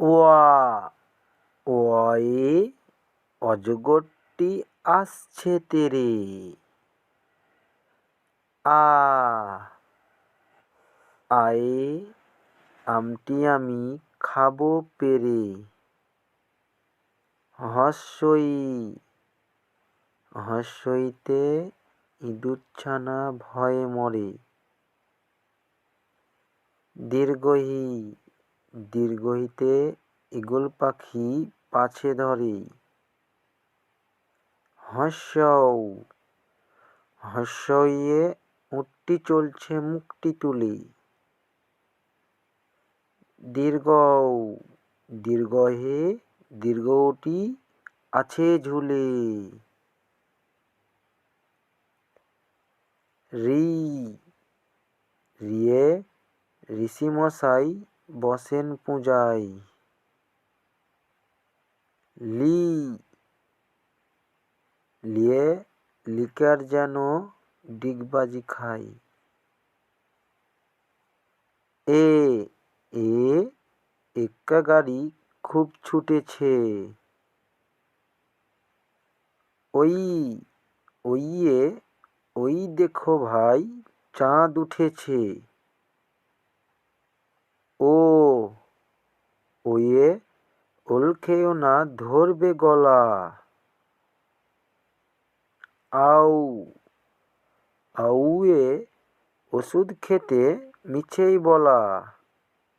ওয়া ওয়ে অজগরটি আসছে তেরে। আ আয়ে আমটি আমি খাবো পেরে। হস্যই হস্যইতে ইঁদুরছানা ভয়ে মরে। দীর্ঘহি দীর্ঘহিতে ঈগল পাখি পাছে ধরে। হস্যৌ হস্যইয়ে উটটি চলছে মুখটি তুলে। দীর্ঘৌ দীর্ঘহে দীর্ঘটি আছে ঝুলে। রি রিয়ে ঋষিমশাই বসেন পূজায়। লি লিয়ে লিকার যেন ডিগবাজি খায়। এ এ এক্কা গাড়ি খুব ছুটেছে। ওই ওইয়ে ওই দেখো ভাই চাঁদ উঠেছে। ও ওয়ে ওল খেও না ধরবে গলা। আউ আউয়ে ওষুধ খেতে মিছেই বলা।